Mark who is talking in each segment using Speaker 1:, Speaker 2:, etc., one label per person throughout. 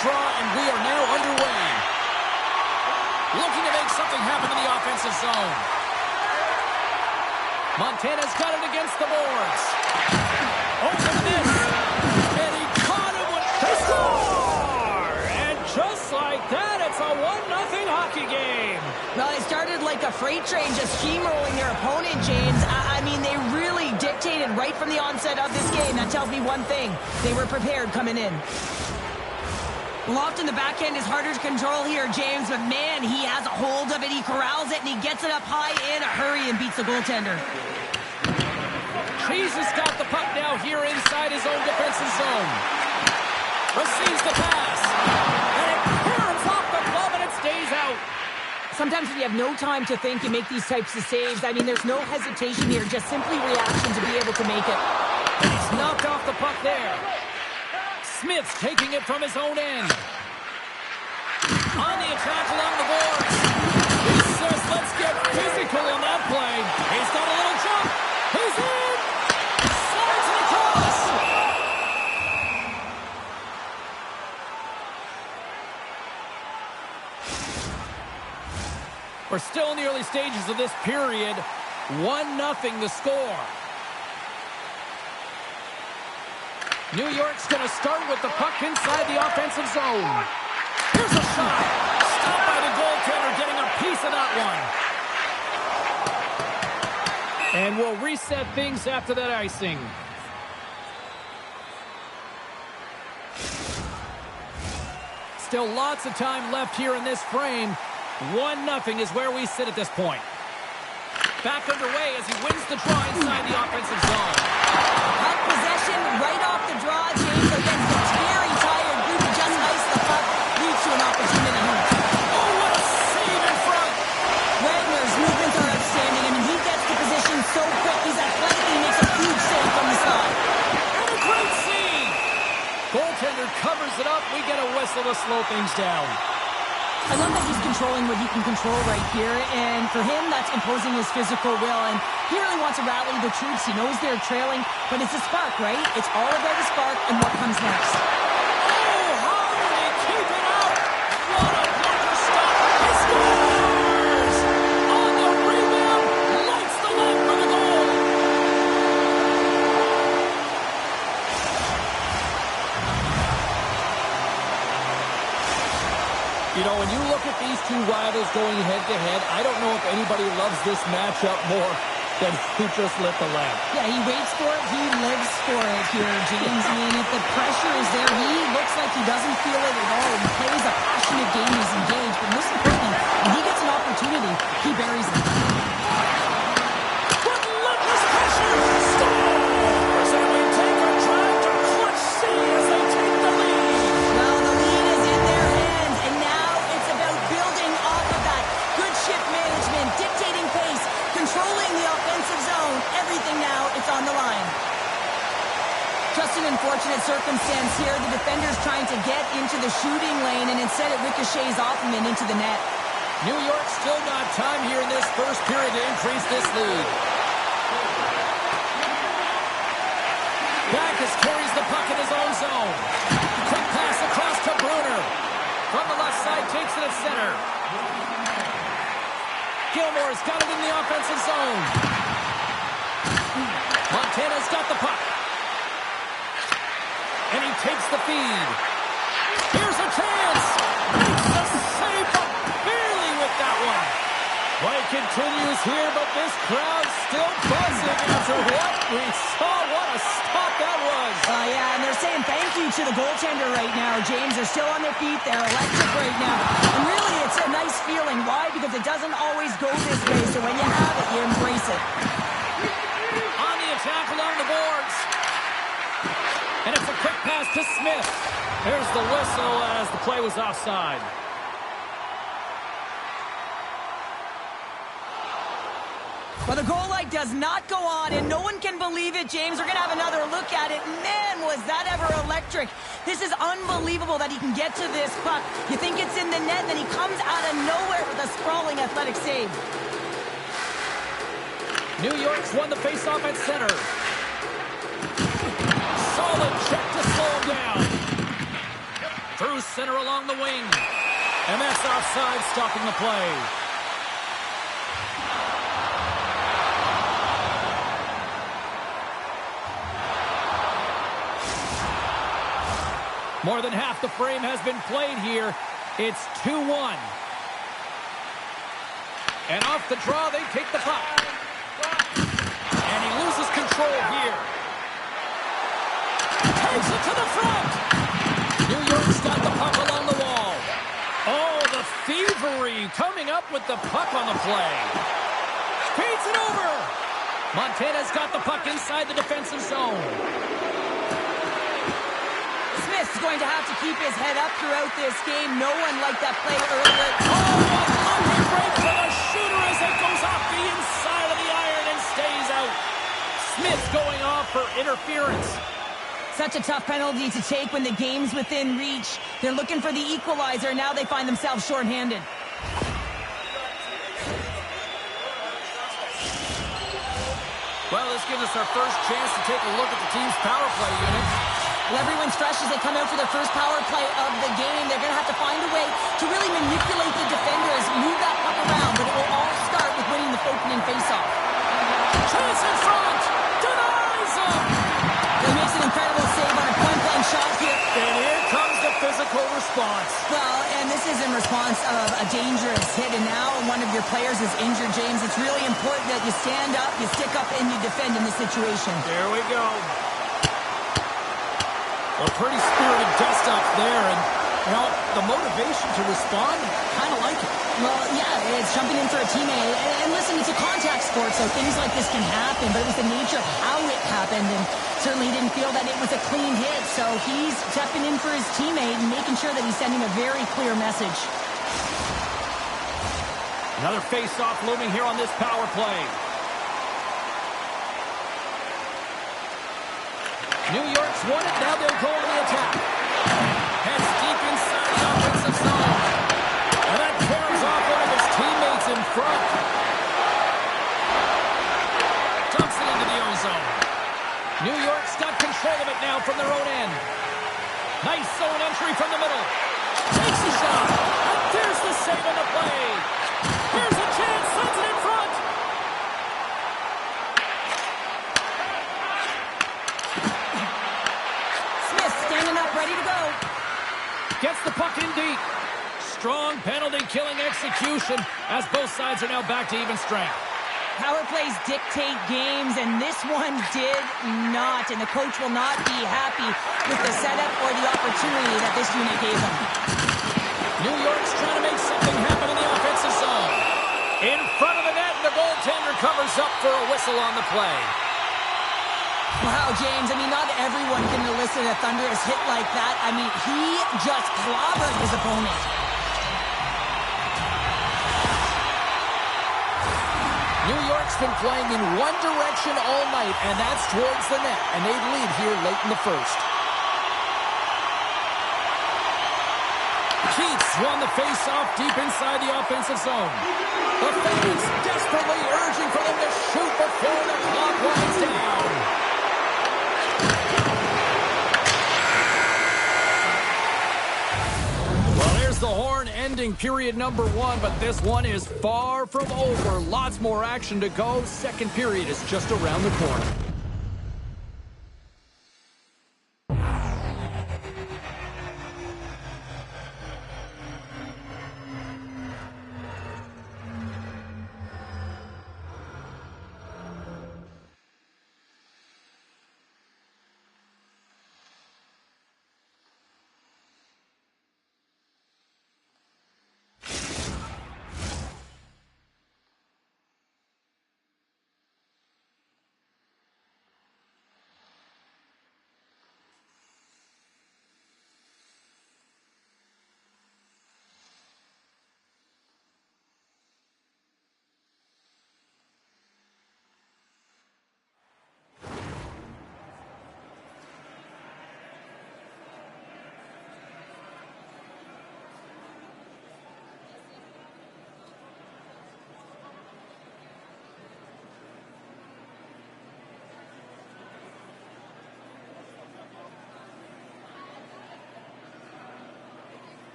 Speaker 1: draw, and we are now underway. Looking to make something happen in the offensive zone. Montana's got it against the boards. Open miss. And he caught him with the score! And just like that, it's a 1-0 hockey game.
Speaker 2: Well, they started like a freight train just steamrolling their opponent, James. I mean, they really dictated right from the onset of this game. That tells me one thing. They were prepared coming in. Loft in the backhand is harder to control here, James, but man, he has a hold of it. He corrals it, and he gets it up high in a hurry and beats the goaltender.
Speaker 1: Cheese has got the puck now here inside his own defensive zone. Receives the pass. And it curves off the glove, and it stays out.
Speaker 2: Sometimes when you have no time to think, you make these types of saves. I mean, there's no hesitation here, just simply reaction to be able to make it.
Speaker 1: And he's knocked off the puck there. Smith's taking it from his own end. On the attack along the boards. He says, let's get physical on that play. He's got a little jump. He's in. Slides it across. We're still in the early stages of this period. 1-0 the score. New York's going to start with the puck inside the offensive zone. Here's a shot. Stopped by the goaltender, getting a piece of that one. And we'll reset things after that icing. Still lots of time left here in this frame. 1-0 is where we sit at this point. Back underway as he wins the draw inside the offensive zone.
Speaker 2: Puck possession right off the draw, James, against a very tired group who just iced the puck, leads to an opportunity.
Speaker 1: Oh, what a save in front!
Speaker 2: Wagner's movements are outstanding. I mean, he gets to position so quick. He's athletic, he makes a huge save from the side.
Speaker 1: And a great save! Goaltender covers it up. We get a whistle to slow things down.
Speaker 2: I love that he's controlling what he can control right here, and for him, that's imposing his physical will, and he really wants to rally the troops. He knows they're trailing, but it's a spark, right? It's all about the spark and what comes next.
Speaker 1: Oh, how did he keep it out? What a blocker stop! He scores! On the rebound, lights the net for the goal! You know, when you look at these two rivals going head-to-head, I don't know if anybody loves this matchup more than who just lit the lamp.
Speaker 2: Yeah, he waits for it. He lives for it here, James. I mean, if the pressure is there, he looks like he doesn't feel it at all. He plays a passionate game. He's engaged. But most importantly, when he gets an opportunity, he buries it.
Speaker 1: Relentless pressure! Scores! And we take a drive to clutch C as they take the lead.
Speaker 2: Well, the lead is in their hands, and now it's about building off of that. Good shift management, dictating pace, controlling the offensive zone. Everything now, it's on the line. Just an unfortunate circumstance here. The defender's trying to get into the shooting lane, and instead it ricochets off him and into the net.
Speaker 1: New York still got time here in this first period to increase this lead. Backus carries the puck in his own zone. Quick pass across to Bruner. From the left side, takes it at center. Gilmore's got it in the offensive zone. Montana's got the puck. And he takes the feed. Here's a chance. Makes the save, but barely with that one. Play continues here, but this crowd's still buzzing after what we saw. What a stop that was.
Speaker 2: Yeah, and they're saying thank you to the goaltender right now, James. They're still on their feet. They're electric right now. And really, it's a nice feeling. Why? Because it doesn't always go this way. So when you have it, you embrace it.
Speaker 1: On the attack along the boards. And it's a quick pass to Smith. There's the whistle as the play was offside.
Speaker 2: Well, the goal light does not go on, and no one can believe it, James. We're going to have another look at it. Man, was that ever electric. This is unbelievable that he can get to this puck. You think it's in the net, then he comes out of nowhere with a sprawling athletic save.
Speaker 1: New York's won the faceoff at center. Solid check to slow him down. Through center along the wing. And that's offside, stopping the play. More than half the frame has been played here. It's 2-1. And off the draw, they take the puck. And he loses control here. Takes it to the front. New York's got the puck along the wall. Oh, the thievery coming up with the puck on the play. Feeds it over. Montana's got the puck inside the defensive zone.
Speaker 2: Smith's going to have to keep his head up throughout this game. No one liked that play earlier.
Speaker 1: Oh, a lovely break from a shooter as it goes off the inside of the iron and stays out. Smith going off for interference.
Speaker 2: Such a tough penalty to take when the game's within reach. They're looking for the equalizer. Now they find themselves shorthanded.
Speaker 1: Well, this gives us our first chance to take a look at the team's power play unit.
Speaker 2: Well, everyone's fresh as they come out for their first power play of the game. They're going to have to find a way to really manipulate the defenders, move that puck around, but it will all start with winning the opening faceoff.
Speaker 1: Chance in front! Denies him!
Speaker 2: He makes an incredible save on a point-blank shot here.
Speaker 1: And here comes the physical response.
Speaker 2: Well, and this is in response of a dangerous hit, and now one of your players is injured, James. It's really important that you stand up, you stick up, and you defend in this situation.
Speaker 1: There we go. A pretty spirited dust-up there, and, you know, the motivation to respond, kind of like it.
Speaker 2: Well, yeah, it's jumping in for a teammate. And listen, it's a contact sport, so things like this can happen, but it was the nature of how it happened, and certainly he didn't feel that it was a clean hit, so he's stepping in for his teammate and making sure that he's sending a very clear message.
Speaker 1: Another face-off looming here on this power play. New York's won it, now they'll go on the attack. Heads deep inside the offensive zone. And that carries off one of his teammates in front. Dumps it into the O-zone. New York's got control of it now from their own end. Nice zone entry from the middle. Takes the shot. And there's the save on the play. Here's a chance, sends it in front.
Speaker 2: Standing up, ready to go.
Speaker 1: Gets the puck in deep. Strong penalty-killing execution as both sides are now back to even strength.
Speaker 2: Power plays dictate games, and this one did not. And the coach will not be happy with the setup or the opportunity that this unit gave them.
Speaker 1: New York's trying to make something happen in the offensive zone. In front of the net, and the goaltender covers up for a whistle on the play.
Speaker 2: Wow, James, I mean, not everyone can elicit a thunderous hit like that. I mean, he just clobbered his opponent.
Speaker 1: New York's been playing in one direction all night, and that's towards the net, and they lead here late in the first. Keats won the face-off deep inside the offensive zone. The fans desperately urging for them to shoot before the clock winds down. The horn ending period number 1, but this one is far from over. Lots more action to go. Second period is just around the corner.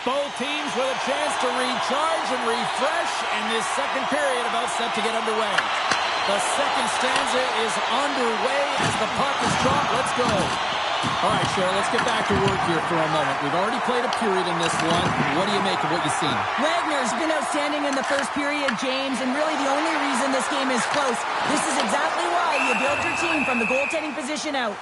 Speaker 1: Both teams with a chance to recharge and refresh, and this second period about set to get underway. The second stanza is underway as the puck is dropped. Let's go. All right, Cheryl, let's get back to work here for a moment. We've already played a period in this one. What do you make of what you've seen?
Speaker 2: Wagner's been outstanding in the first period, James, and really the only reason this game is close. This is exactly why you build your team from the goaltending position out.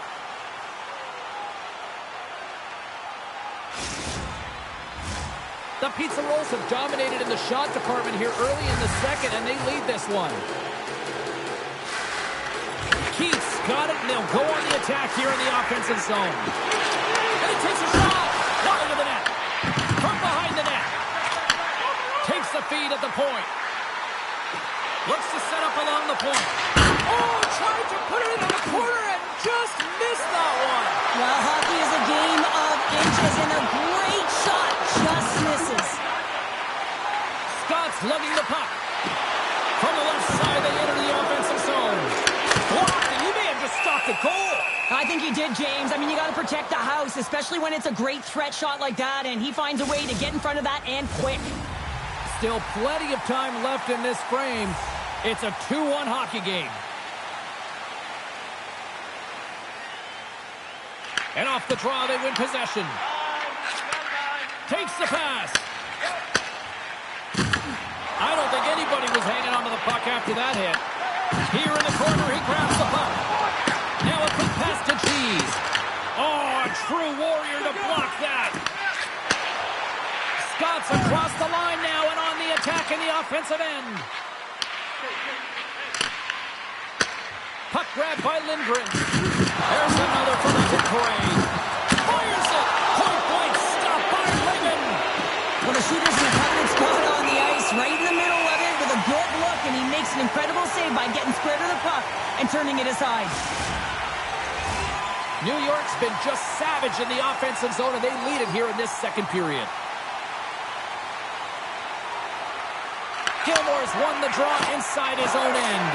Speaker 1: The Pizza Rolls have dominated in the shot department here early in the second, and they lead this one. Keith's got it, and they'll go on the attack here in the offensive zone. And he takes a shot. Wide of the net. From behind the net. Takes the feed at the point. Looks to set up along the point. Oh, tried to put it into the corner and just missed that one.
Speaker 2: Well, hockey is a game of inches, and a great shot just misses.
Speaker 1: Scott's lugging the puck. From the left side, they enter the offensive zone. Blocked, and you may have just stopped the goal.
Speaker 2: I think he did, James. I mean, you got to protect the house, especially when it's a great threat shot like that, and he finds a way to get in front of that and quick.
Speaker 1: Still plenty of time left in this frame. It's a 2-1 hockey game. And off the draw, they win possession. Takes the pass. I don't think anybody was hanging onto the puck after that hit. Here in the corner, he grabs the puck. Now a quick pass to Cheese. Oh, a true warrior to block that. Scott's across the line now and on the attack in the offensive end. Puck grabbed by Lindgren. There's another for the hit parade. Fires it. Point blank stopped by Raymond.
Speaker 2: Well, the shooter's in the coveted spot on the ice, right in the middle of it with a good look, and he makes an incredible save by getting square to the puck and turning it aside.
Speaker 1: New York's been just savage in the offensive zone, and they lead it here in this second period. Gilmore's won the draw inside his own end.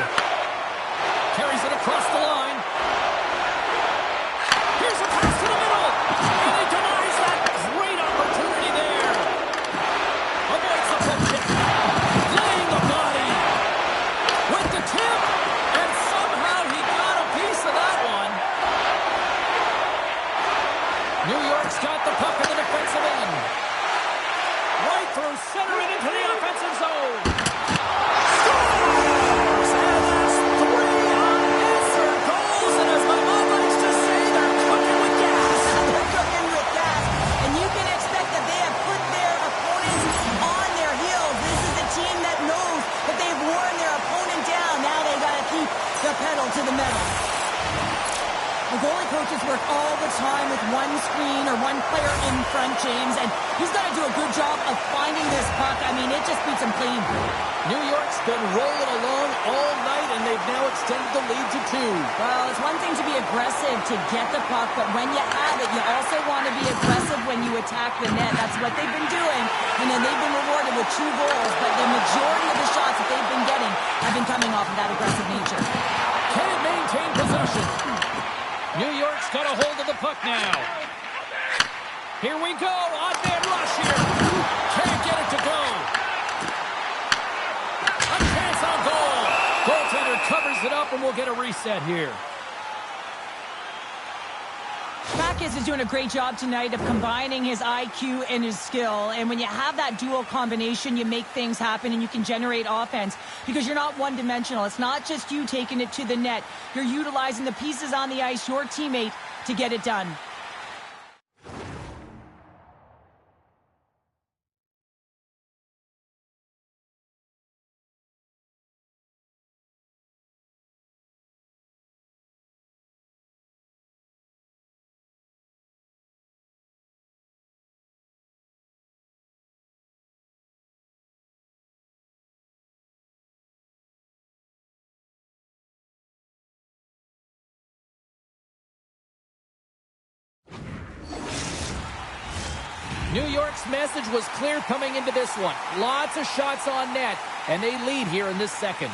Speaker 1: Carries it across the line. Here's a pass to the middle. And he denies that great opportunity there. Avoids the puck check. Laying the body. With the tip. And somehow he got a piece of that one. New York's got the puck in the defensive end. Right through center and into the offensive zone.
Speaker 2: To the metal. The goalie coaches work all the time with one screen or one player in front, James, and he's got to do a good job of finding this puck. I mean, it just beats him clean.
Speaker 1: New York's been rolling along all night, and they've now extended the lead to 2.
Speaker 2: Well, it's one thing to be aggressive to get the puck, but when you have it, you also want to be aggressive when you attack the net. That's what they've been doing, and then they've been rewarded with 2 goals, but the majority of the shots that they've been getting have been coming off of that aggressive nature.
Speaker 1: Can't maintain possession. New York's got a hold of the puck now. Here we go. Odd man rush here. Can't get it to go. A chance on goal. Goaltender covers it up, and we'll get a reset here.
Speaker 2: Backes is doing a great job tonight of combining his IQ and his skill. And when you have that dual combination, you make things happen and you can generate offense because you're not one-dimensional. It's not just you taking it to the net. You're utilizing the pieces on the ice, your teammate, to get it done.
Speaker 1: New York's message was clear coming into this one. Lots of shots on net, and they lead here in this second.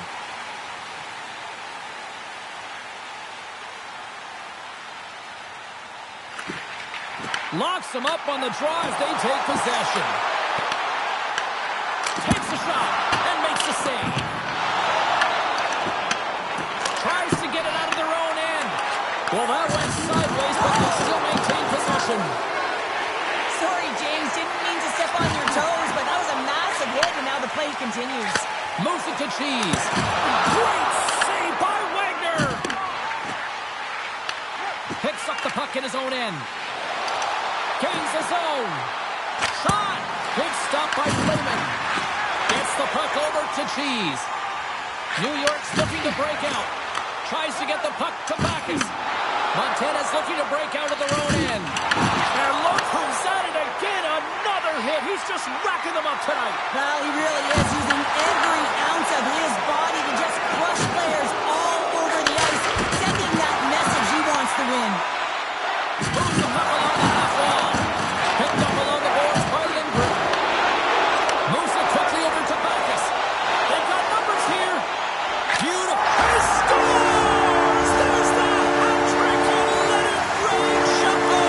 Speaker 1: Locks them up on the draw as they take possession.
Speaker 2: play continues.
Speaker 1: Moves it to Cheese. Great save by Wagner. Picks up the puck in his own end. Gains the zone. Shot. Big stop by Flaman. Gets the puck over to Cheese. New York's looking to break out. Tries to get the puck to Backus. Montana's looking to break out of their own end. And look who's at it again. Another hit. He's just racking them up tonight.
Speaker 2: Well, he really is using every ounce of his body to just crush players all over the ice, sending that message he wants to win.
Speaker 1: Moves the puck along the half wall. Picked up along the boards by Lindgren. Moves it quickly over to Backus. They've got numbers here. Beautiful. He scores! There's the hat trick and let it rain, Chapeau!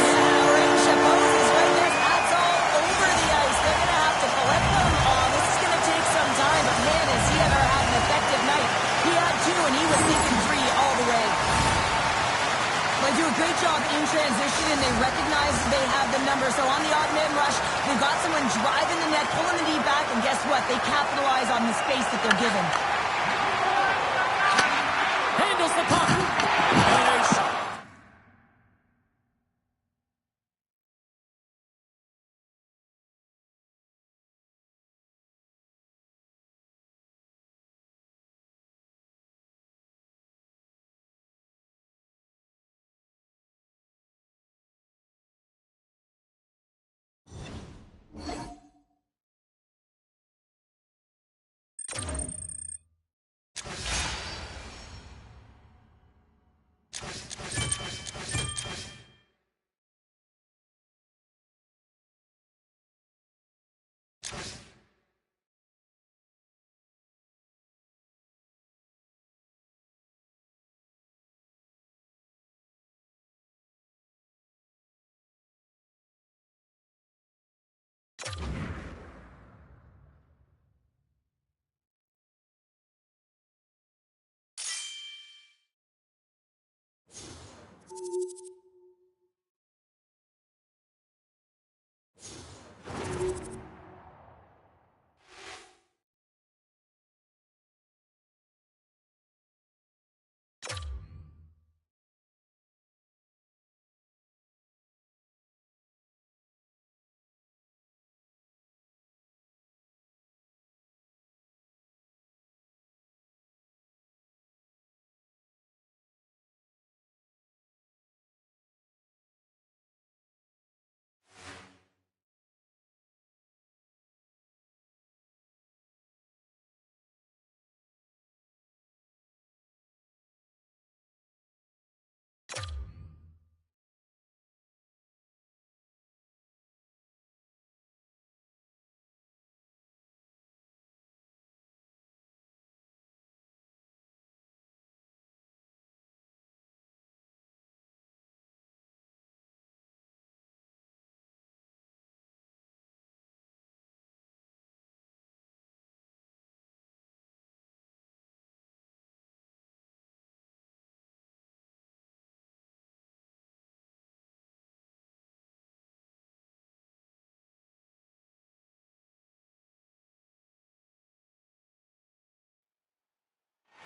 Speaker 2: Yeah, Ray Chapeau's is right there. That's all over the ice. They're going to have to collect them all. This is going to take some time, but man, has he ever had an effective night. He had 2, and he was thinking 3 all the way. They do a great job in transition, and they recognize they have the number. So on the odd man rush, they've got someone driving the net, pulling the knee back, and guess what? They capitalize on the space that they're given.
Speaker 1: Handles the puck. And a shot.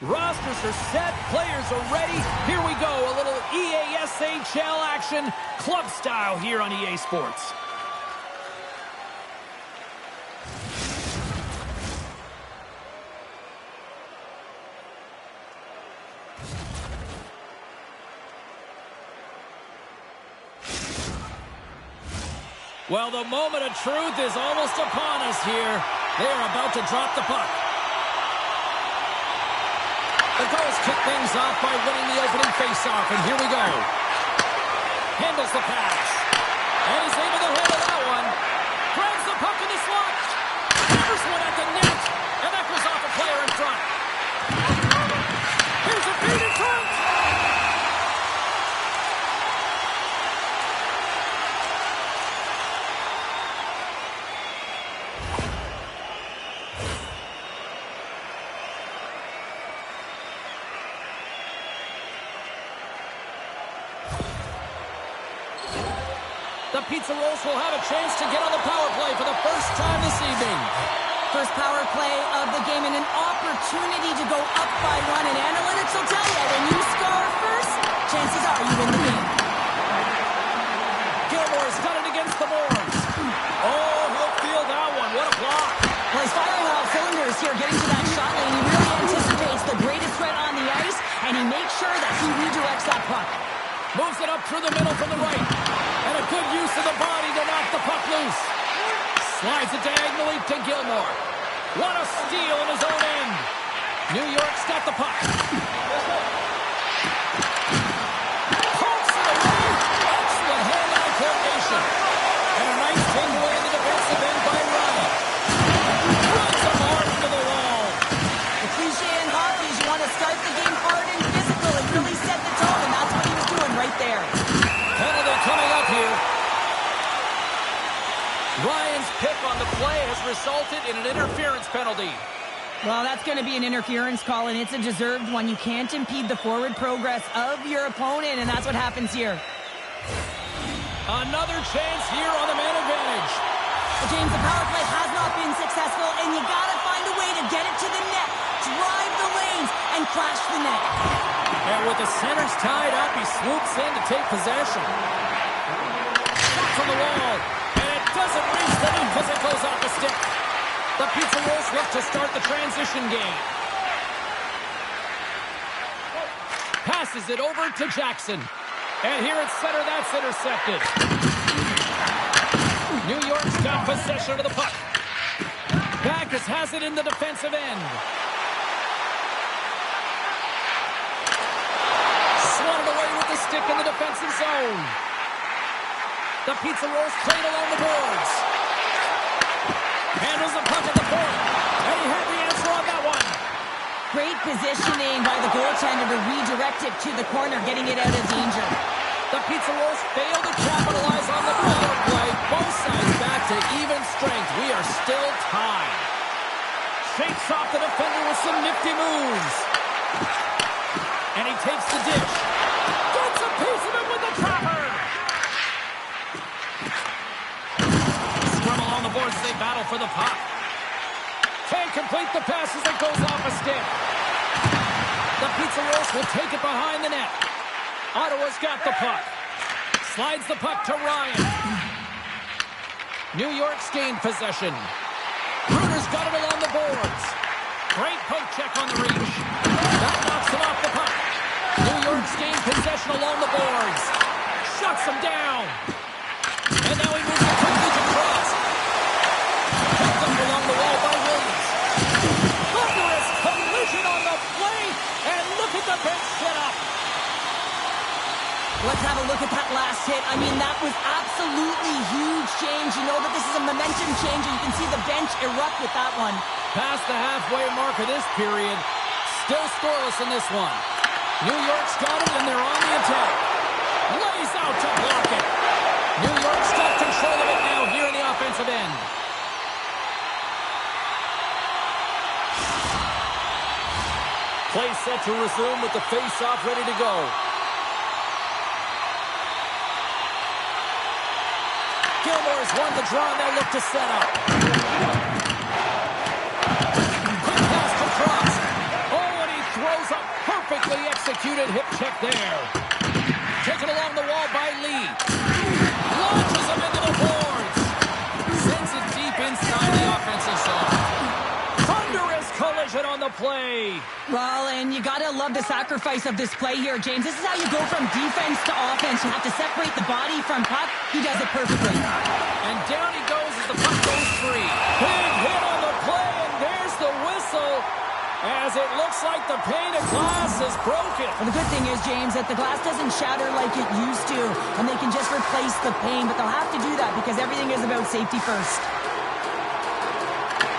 Speaker 1: Rosters are set. Players are ready. Here we go. A little EASHL action. Club style here on EA Sports. Well, the moment of truth is almost upon us here. They are about to drop the puck. The Gulls kick things off by winning the opening faceoff, and here we go. Handles the pass. And he's able to handle that one. Grabs the puck in the slot. Hammers one at the net. And that goes off a player in front. Here's a feed in front. The Pizza Rolls will have a chance to get on the power play for the first time this evening.
Speaker 2: First power opportunity to go up by one, and analytics will tell you, when you score first, chances are you win the game.
Speaker 1: Gilmore's got it against the boards. Oh, he'll feel that one. What a block.
Speaker 2: Well, he's firing all cylinders here, getting to that shot lane. He really anticipates the greatest threat on the ice, and he makes sure that he redirects that puck.
Speaker 1: Moves it up through the middle from the right. And a good use of the body to knock the puck loose. Slides it diagonally to Gilmore. What a steal in his own end. New York's got the puck. Pokes it away. Excellent hand-eye coordination. And a nice takeaway in the defensive end by Ryan. Runs him hard into the wall.
Speaker 2: The cliche in hockey is you want to start the game hard and physical and really set the tone, and that's what he was doing right there.
Speaker 1: Penalty coming up here. Ryan's pick on the play has resulted in an interference penalty.
Speaker 2: Well, that's going to be an interference call, and it's a deserved one. You can't impede the forward progress of your opponent, and that's what happens here.
Speaker 1: Another chance here on the man advantage.
Speaker 2: But James, the power play has not been successful, and you got to find a way to get it to the net, drive the lanes, and crash the net.
Speaker 1: And with the centers tied up, he swoops in to take possession. Shot from the wall. And it doesn't reach the net because it goes off the stick. The Pizza Rolls look to start the transition game. Passes it over to Jackson. And here at center, that's intercepted. New York's got possession of the puck. Backes has it in the defensive end. Swatted away with the stick in the defensive zone. The Pizza Rolls played along the boards. Handles the puck at the point. And he had the answer on that one.
Speaker 2: Great positioning by the goaltender to redirect it to the corner, getting it out of danger.
Speaker 1: The Pizza Rolls fail to capitalize on the power play. Both sides back to even strength. We are still tied. Shakes off the defender with some nifty moves. And he takes the dish. Gets a piece of it with the trapper. Scrum along the boards as they battle for the puck. Can't complete the pass as it goes off a stick. The Pizza Rolls will take it behind the net. Ottawa's got the puck. Slides the puck to Ryan. New York's gained possession. Bruner's got it along the boards. Great poke check on the reach. That knocks him off the puck. New York's gained possession along the boards. Shuts him down. And now he moves it quickly to cross. Picked up along the wall by Williams. Thunderous collision on the play. And look at the bench set up.
Speaker 2: Let's have a look at that last hit. I mean, that was absolutely huge change. You know that this is a momentum change, and you can see the bench erupt with that one.
Speaker 1: Past the halfway mark of this period. Still scoreless in this one. New York's got it, and they're on the attack. Lays out to block it. New York's got control of it now here in the offensive end. Play set to resume with the face-off ready to go. Gilmore's won the draw, and they'll look to set up. Quick pass to Cross. Oh, and he throws a perfectly executed hip check there. Taken along the wall by Lee. Launches him into the boards. Sends it deep inside the offensive zone. Thunderous collision on the play.
Speaker 2: Well, and you gotta love the sacrifice of this play here, James. This is how you go from defense to offense. You have to separate the body from puck. He does it perfectly.
Speaker 1: And down he goes as the puck goes free. Big hit on the play, and there's the whistle. As it looks like the pane of glass is broken.
Speaker 2: Well, the good thing is, James, that the glass doesn't shatter like it used to, and they can just replace the pane, but they'll have to do that because everything is about safety first.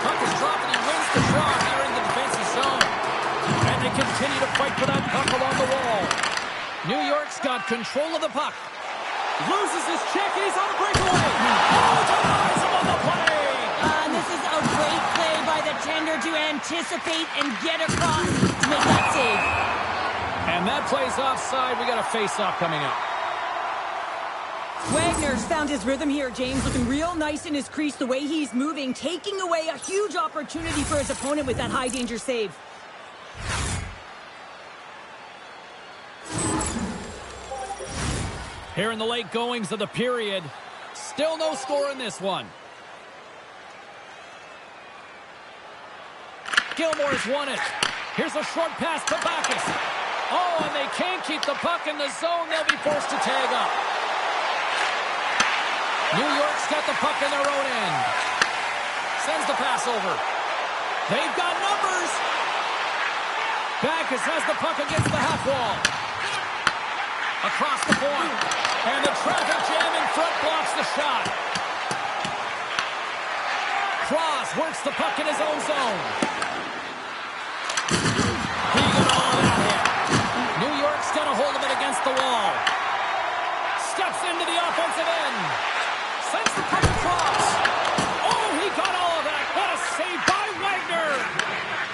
Speaker 1: Puck is dropped, and he wins the draw here in the defensive zone. And they continue to fight for that puck along the wall. New York's got control of the puck. Loses his check, and he's on a breakaway. Oh, denies him on the play.
Speaker 2: And this is a great play by the tender to anticipate and get across to make that save.
Speaker 1: And that play's offside. We got a face-off coming up.
Speaker 2: Wagner's found his rhythm here, James, looking real nice in his crease, the way he's moving, taking away a huge opportunity for his opponent with that high-danger save.
Speaker 1: Here in the late goings of the period, still no score in this one. Gilmore's won it. Here's a short pass to Backes. Oh, and they can't keep the puck in the zone. They'll be forced to tag up. New York's got the puck in their own end. Sends the pass over. They've got numbers. Backes has the puck against the half wall. Across the point. And the traffic jam in front blocks the shot. Cross works the puck in his own zone. He got all of that hit. New York's got a hold of it against the wall. Steps into the offensive end. Sends the puck across. Oh, he got all of that. What a save by Wagner.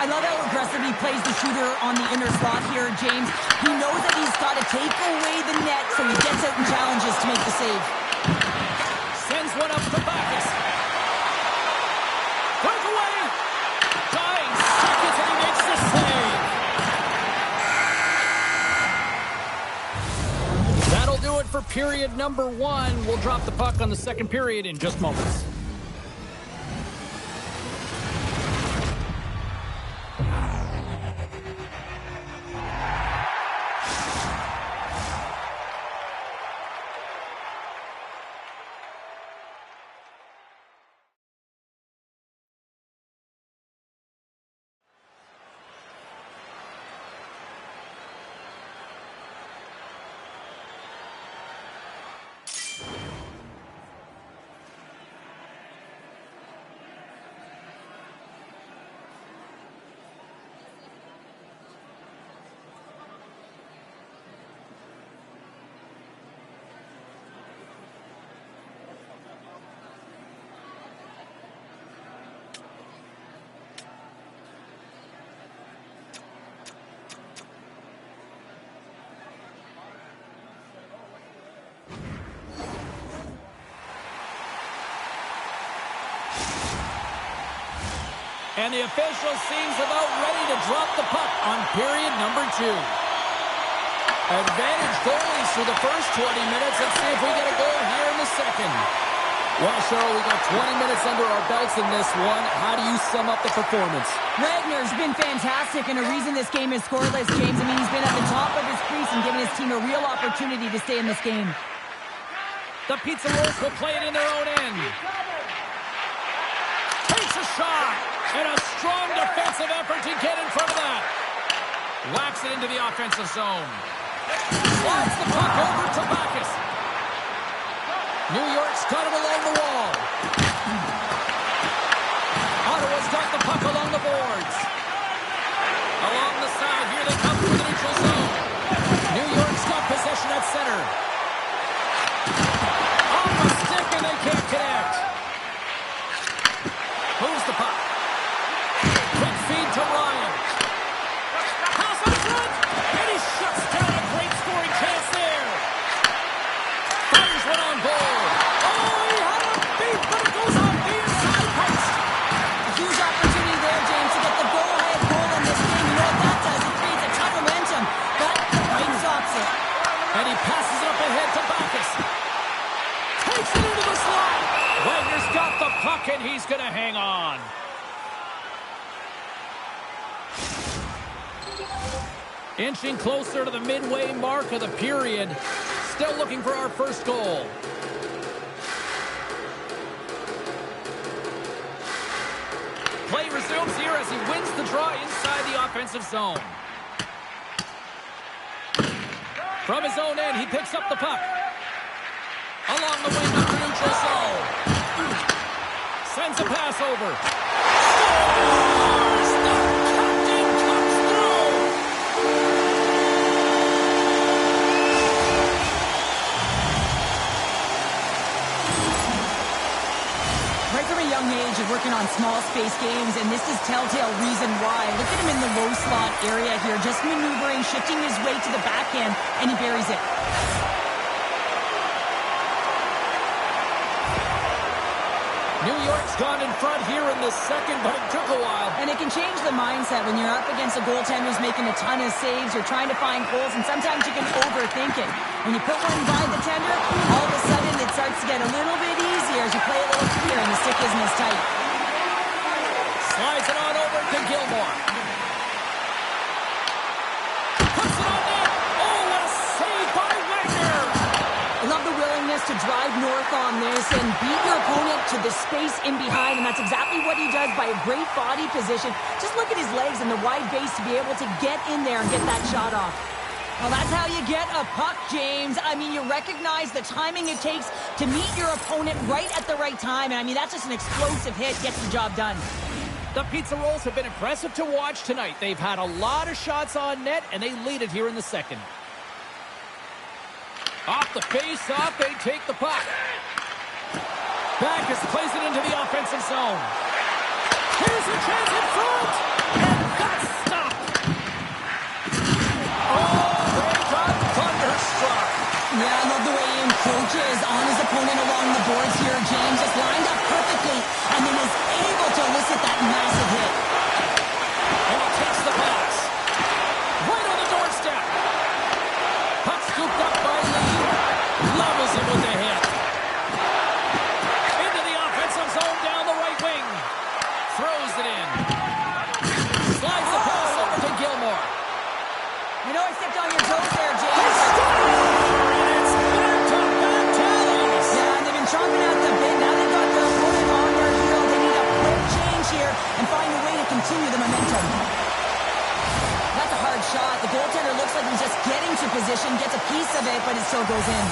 Speaker 2: I love how aggressive he plays the shooter on the inner slot here, James. He knows that he's got to take away the net, so he gets out and challenges to make the save.
Speaker 1: Sends one up to Backes. Breakaway. Dying seconds, and he makes the save. That'll do it for period number 1. We'll drop the puck on the second period in just moments. And the official seems about ready to drop the puck on period number 2. Advantage goalies through the first 20 minutes. Let's see if we get a goal here in the second. Well, Cheryl, we got 20 minutes under our belts in this one. How do you sum up the performance?
Speaker 2: Wagner's been fantastic, and a reason this game is scoreless, James. I mean, he's been at the top of his crease and given his team a real opportunity to stay in this game.
Speaker 1: The Pizza Rolls will play it in their own end. Takes a shot. And a strong defensive effort to get in front of that. Whacks it into the offensive zone. Slides the puck over to Backes. New York's got it along the wall. Ottawa's got the puck along the boards. Along the side, here they come through the neutral zone. New York's got possession at center. Off a stick and they can't connect. Moves the puck. Quick feed to Ryan. Pass on front, and he shuts down a great scoring chance there. Fires one on goal. Oh, he had a beat, but it goes off the inside post.
Speaker 2: A huge opportunity there, James, to get the go-ahead goal in this game. You know what that does? It creates a ton of momentum, but the right stops it.
Speaker 1: And he passes it up ahead to Backes. Takes it into the slot. Wagner's got the puck, and he's going to hang on. Inching closer to the midway mark of the period. Still looking for our first goal. Play resumes here as he wins the draw inside the offensive zone. From his own end, he picks up the puck. Along the wing of the neutral zone. Sends a pass over. Scores! The captain comes through!
Speaker 2: Right from a young age of working on small space games, and this is telltale reason why. Look at him in the low slot area here, just maneuvering, shifting his way to the backhand, and he buries it.
Speaker 1: New York's gone in front here in the second, but it took a while.
Speaker 2: And it can change the mindset when you're up against a goaltender who's making a ton of saves. You're trying to find goals, and sometimes you can overthink it. When you put one by the tender, all of a sudden it starts to get a little bit easier as you play a little freer and the stick isn't as tight.
Speaker 1: Slides it on over to Gilmore. Puts it on net. Oh, what a save by Wagner.
Speaker 2: I love the willingness to drive north on this and beat your opponent to the space in behind, and that's exactly what he does by a great body position. Just look at his legs and the wide base to be able to get in there and get that shot off. Well, that's how you get a puck, James. I mean, you recognize the timing it takes to meet your opponent right at the right time, and I mean, that's just an explosive hit, gets the job done.
Speaker 1: The Pizza Rolls have been impressive to watch tonight. They've had a lot of shots on net, and they lead it here in the second. Off the face-off, they take the puck. Backus plays it into the offensive zone. Here's a chance in front, and that's stopped. Oh, they got thunderstruck.
Speaker 2: Yeah, I love the way he encroaches on his opponent along the boards here. James just lined up perfectly and then is able to elicit that massive hit.
Speaker 1: And he takes the pass. Right on the doorstep. Puck scooped up by Lee. Levels it with the hit. Into the offensive zone down the right wing. Throws it in. Slides the pass over to Gilmore.
Speaker 2: You know I stepped on your toes there, James.
Speaker 1: It's back to back tallies.
Speaker 2: Yeah, and they've been chomping at the bit. Now they've got their opponent on their heel. They need a quick change here and find a way to continue the momentum. That's a hard shot. The goaltender looks like he's just getting to position, gets a piece of it, but it still goes in.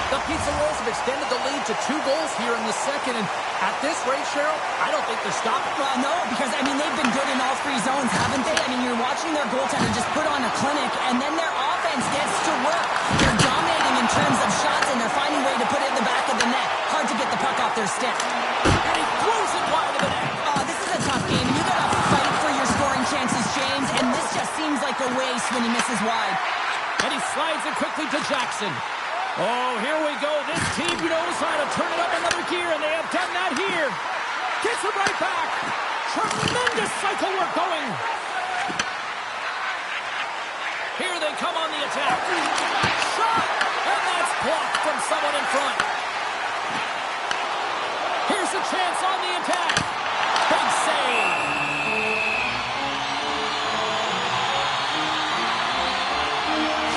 Speaker 1: The Pizza Rolls have extended the lead to 2 goals here in the second, and at this rate, Cheryl, I don't think they're stopping.
Speaker 2: Well, no, because, I mean, they've been good in all 3 zones, haven't they? I mean, you're watching their goaltender just put on a clinic, and then their offense gets to work. They're dominating in terms of shots, and they're finding a way to put it in the back of the net. Hard to get the puck off their stick.
Speaker 1: And he throws it wide of the net.
Speaker 2: Oh, this is a tough game, and you got to fight for your scoring chances, James, and this just seems like a waste when he misses wide.
Speaker 1: And he slides it quickly to Jackson. Oh, here we go. This team knows how to turn it up another gear, and they have done that here. Gets it right back. Tremendous cycle work going. Here they come on the attack. Shot! And that's blocked from someone in front. Here's a chance on the attack. Big save.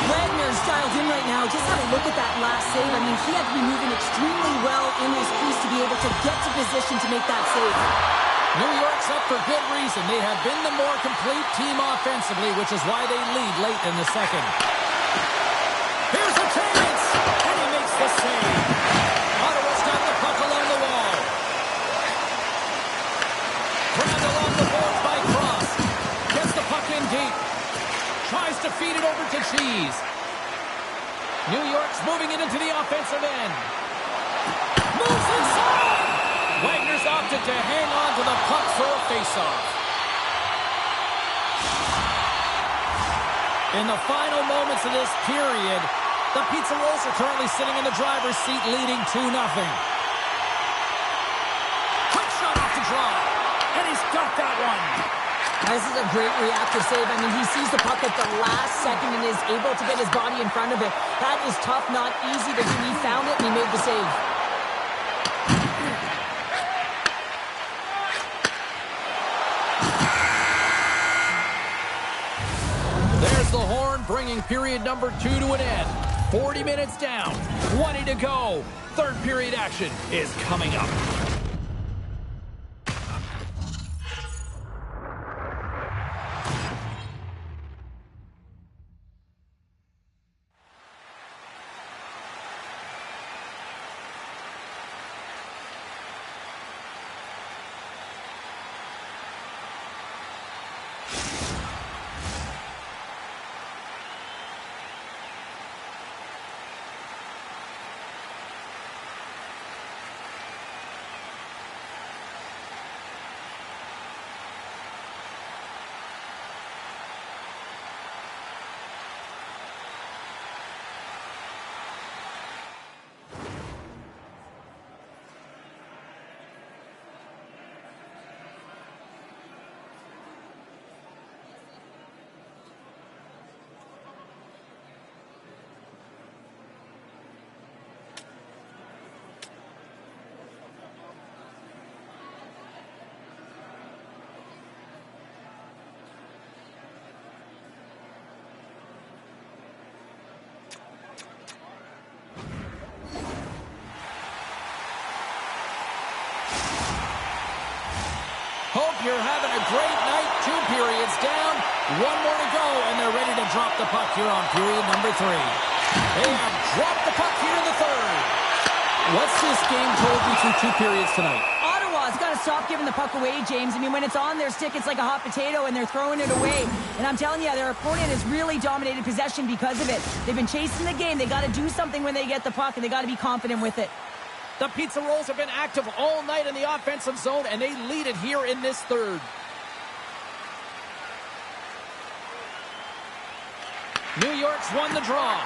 Speaker 2: Wagner's dialed in right now. Just have a look at that last save. I mean, he had to be moving extremely well in his crease to be able to get to position to make that save.
Speaker 1: New York's up for good reason. They have been the more complete team offensively, which is why they lead late in the second. Here's a chance, and he makes the save. Ottawa's got the puck along the wall. Grabbed along the boards by Cross. Gets the puck in deep. Tries to feed it over to Cheese. New York's moving it into the offensive end. Moves inside! Wagner's opted to hang on to the puck for a faceoff. In the final moments of this period, the Pizza Rolls are currently sitting in the driver's seat leading 2-0. Quick shot off the draw, and he's got that one.
Speaker 2: This is a great reactive save. I mean, he sees the puck at the last second and is able to get his body in front of it. That is tough, not easy to do. He found it, and he made the save.
Speaker 1: There's the horn, bringing period number 2 to an end. 40 minutes down, 20 to go. Third period action is coming up. you're having a great night. 2 periods down, 1 more to go, and they're ready to drop the puck here on period number 3. They have dropped the puck here in the 3rd. What's this game told you through 2 periods tonight?
Speaker 2: Ottawa's got to stop giving the puck away, James. I mean, when it's on their stick, it's like a hot potato, and they're throwing it away. And I'm telling you, their opponent has really dominated possession because of it. They've been chasing the game. They got to do something when they get the puck, and they got to be confident with it.
Speaker 1: The Pizza Rolls have been active all night in the offensive zone, and they lead it here in this 3rd. New York's won the draw.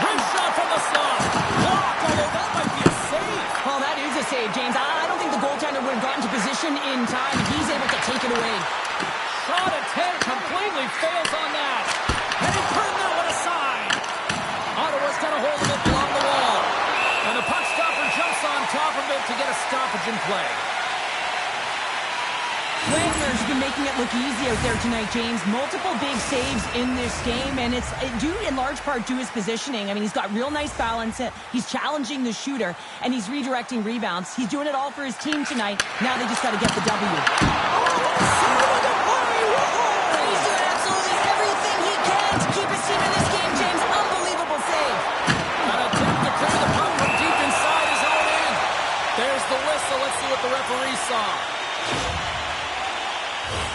Speaker 1: Great shot from the slot. Blocked, although that might be a save.
Speaker 2: Oh, that is a save, James. I don't think the goaltender would have gotten to position in time. He's able to take it away.
Speaker 1: Shot attempt completely fails on that. And he turned that one aside. Ottawa's got a hold of it along the wall. And the puck stopper jumps on top of it to get a stoppage in play.
Speaker 2: Wagner's been making it look easy out there tonight, James. Multiple big saves in this game, and it's due in large part to his positioning. I mean, he's got real nice balance. He's challenging the shooter, and he's redirecting rebounds. He's doing it all for his team tonight. Now they just got to get the W. He's doing absolutely everything he can to keep his team in this game, James. Unbelievable save.
Speaker 1: An attempt to clear the puck from deep inside his own end. There's the whistle. Let's see what the referee saw.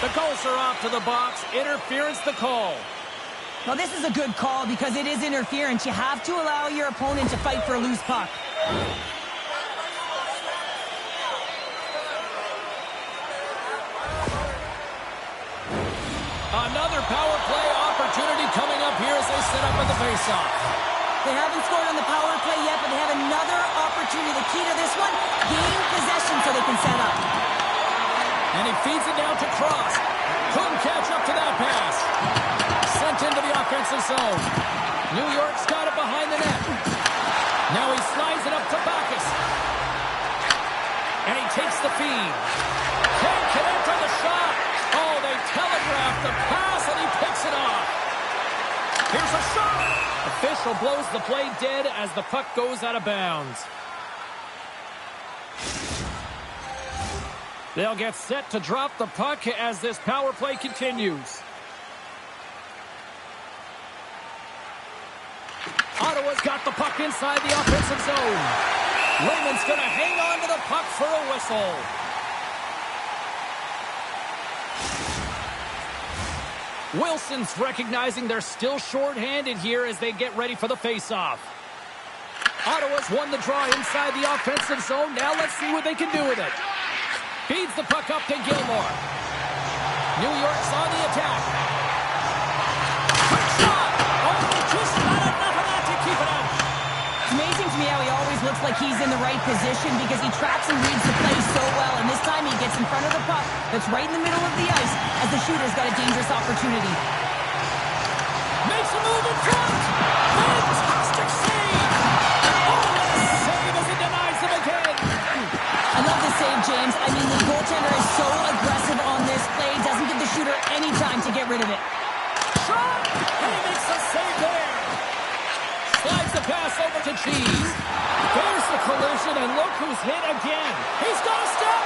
Speaker 1: The goals are off to the box. Interference the call.
Speaker 2: Well, this is a good call because it is interference. You have to allow your opponent to fight for a loose puck.
Speaker 1: Another power play opportunity coming up here as they set up in the faceoff.
Speaker 2: They haven't scored on the power play yet, but they have another opportunity. The key to this one, gain possession so they can set up.
Speaker 1: And he feeds it down to Cross. Couldn't catch up to that pass. Sent into the offensive zone. New York's got it behind the net. Now he slides it up to Backes. And he takes the feed. Can't connect on the shot. Oh, they telegraphed the pass, and he picks it off. Here's a shot. Official blows the play dead as the puck goes out of bounds. They'll get set to drop the puck as this power play continues. Ottawa's got the puck inside the offensive zone. Lehman's going to hang on to the puck for a whistle. Wilson's recognizing they're still shorthanded here as they get ready for the faceoff. Ottawa's won the draw inside the offensive zone. Now let's see what they can do with it. Feeds the puck up to Gilmore. New York's on the attack. Quick shot! Oh, just not enough of that to keep it out.
Speaker 2: It's amazing to me how he always looks like he's in the right position because he tracks and reads the play so well. And this time he gets in front of the puck that's right in the middle of the ice as the shooter's got a dangerous opportunity.
Speaker 1: Makes a move in front. Fantastic save. Oh, what a save as he denies him again.
Speaker 2: I love this save, James. I mean, the goaltender is so aggressive on this play. Doesn't give the shooter any time to get rid of it.
Speaker 1: Shot! And he makes the save there. Slides the pass over to Cheese. There's the collision, and look who's hit again. He's got a step.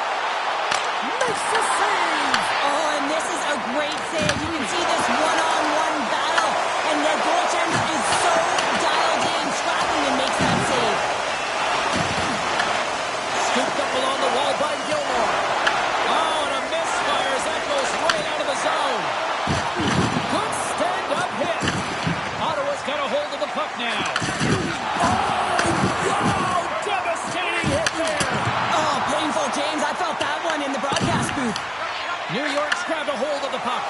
Speaker 1: Makes the save.
Speaker 2: Oh, and this is a great save. You can see this one-on-one battle, and the goaltender is so dialed in, tracking and makes that save.
Speaker 1: Scooped up along the wall by Gilmore. Oh, and a misfire as that goes right out of the zone. Good stand-up hit. Ottawa's got a hold of the puck now. Oh, devastating hit there.
Speaker 2: Oh, painful, James. I felt that one in the broadcast booth.
Speaker 1: New York's grabbed a hold of the puck.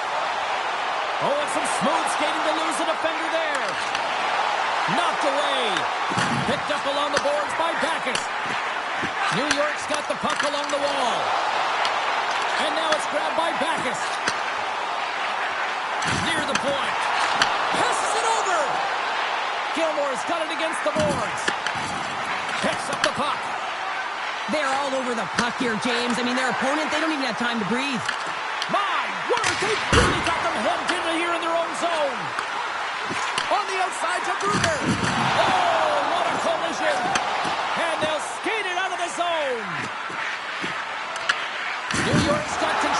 Speaker 1: Oh, and some smooth skating to lose a defender there. Knocked away. Picked up along the boards by Backes. New York's got the puck along the wall. And now it's grabbed by Backes. Near the point. Passes it over. Gilmore's got it against the boards. Picks up the puck.
Speaker 2: They're all over the puck here, James. I mean, their opponent, they don't even have time to breathe.
Speaker 1: My word, they really got them hemmed in here in their own zone. On the outside to Bruder. Oh, what a collision. And they'll skate it out of the zone. New York's got control.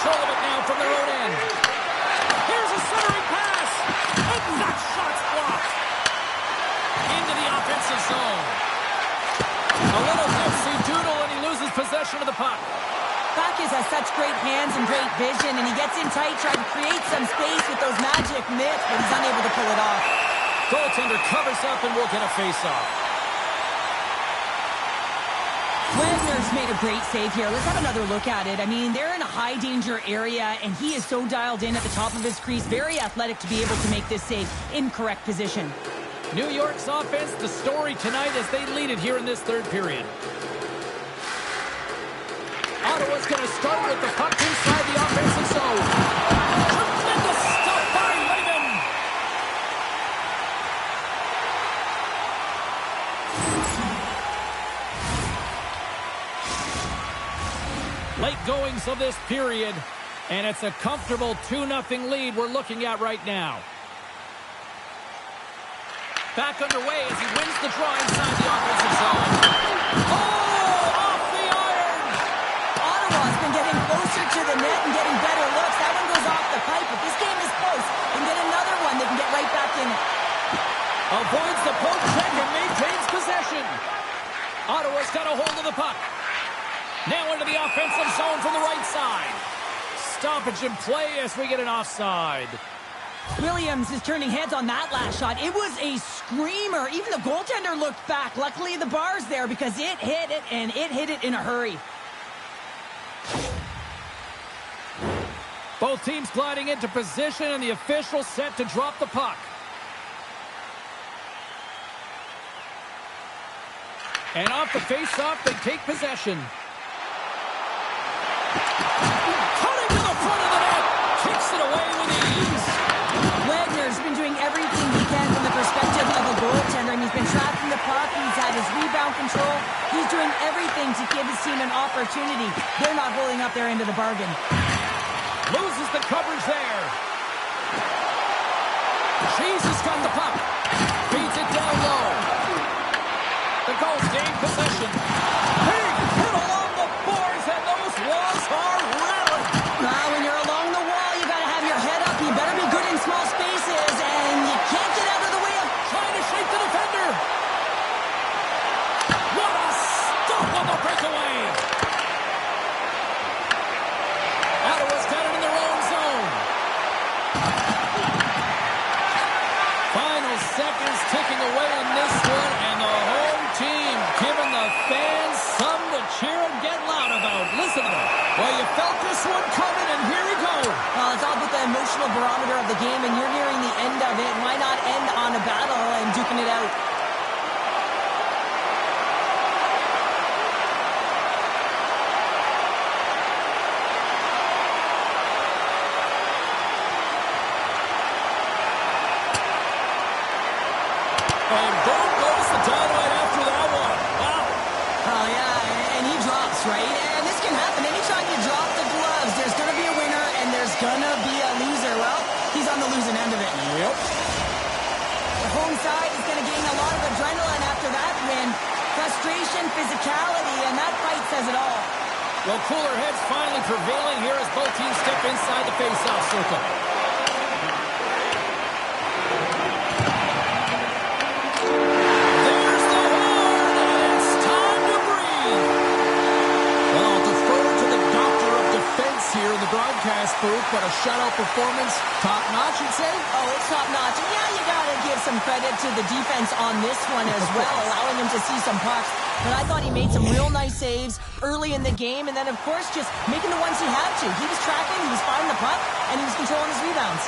Speaker 1: possession of the puck.
Speaker 2: Backes has such great hands and great vision, and he gets in tight, trying to create some space with those magic mitts, but he's unable to pull it off.
Speaker 1: Goaltender covers up and will get a face-off.
Speaker 2: Wagner's made a great save here. Let's have another look at it. I mean, they're in a high-danger area, and he is so dialed in at the top of his crease. Very athletic to be able to make this save in correct position.
Speaker 1: New York's offense, the story tonight as they lead it here in this third period. Ottawa's going to start with the puck inside the offensive zone. Tremendous stop by Lehman. Late goings of this period, and it's a comfortable 2-0 lead we're looking at right now. Back underway as he wins the draw inside the offensive zone. Oh, off the iron!
Speaker 2: Ottawa's been getting closer to the net and getting better looks. That one goes off the pipe, but this game is close. They can get another one. They can get right back in it.
Speaker 1: Avoids the poke check and maintains possession. Ottawa's got a hold of the puck. Now into the offensive zone from the right side. Stoppage in play as we get an offside.
Speaker 2: Williams is turning heads on that last shot. It was a screamer. Even the goaltender looked back. Luckily, the bar's there because it hit it, and it hit it in a hurry.
Speaker 1: Both teams gliding into position, and the official set to drop the puck. And off the face-off, they take possession. Cutting to the front of the net. Kicks it away with ease.
Speaker 2: Wagner's been doing everything he can from the perspective of a goaltender, and he's been tracking the puck. He's had his rebound control. He's doing everything to give his team an opportunity. They're not holding up their end of the bargain.
Speaker 1: Loses the coverage there. Cheese has got the puck. Feeds it down low. The Gulls gain possession. Big hit along the boards, and those walls are rattling.
Speaker 2: When you're along the wall, you got to have your head up. You better be good in small spaces, and you can't get out of the way of
Speaker 1: trying to shake the defender. What a stop on the breakaway. Ottawa's got it in their own zone. Final seconds ticking away on this one, and the home team giving the fans something to cheer and get loud about. Listen to them. Well, you felt this one coming, and here we go.
Speaker 2: Well, it's all about the emotional barometer of the game, and you're nearing the end of it. Why not end on a battle and duking it out?
Speaker 1: And boom goes the dynamite after that one. Wow.
Speaker 2: Oh, yeah, and he drops, right? And this can happen. Anytime you drop the gloves, there's going to be a winner and there's going to be a loser. Well, he's on the losing end of it.
Speaker 1: Yep.
Speaker 2: The home side is going to gain a lot of adrenaline after that win. Frustration, physicality, and that fight says it all.
Speaker 1: Well, cooler heads finally prevailing here as both teams step inside the face-off circle. Here in the broadcast booth, but a shutout performance, top-notch, you'd say?
Speaker 2: Oh, it's top-notch. And yeah, you got to give some credit to the defense on this one as well, allowing him to see some pucks. But I thought he made some real nice saves early in the game, and then, of course, just making the ones he had to. He was tracking, he was finding the puck, and he was controlling his rebounds.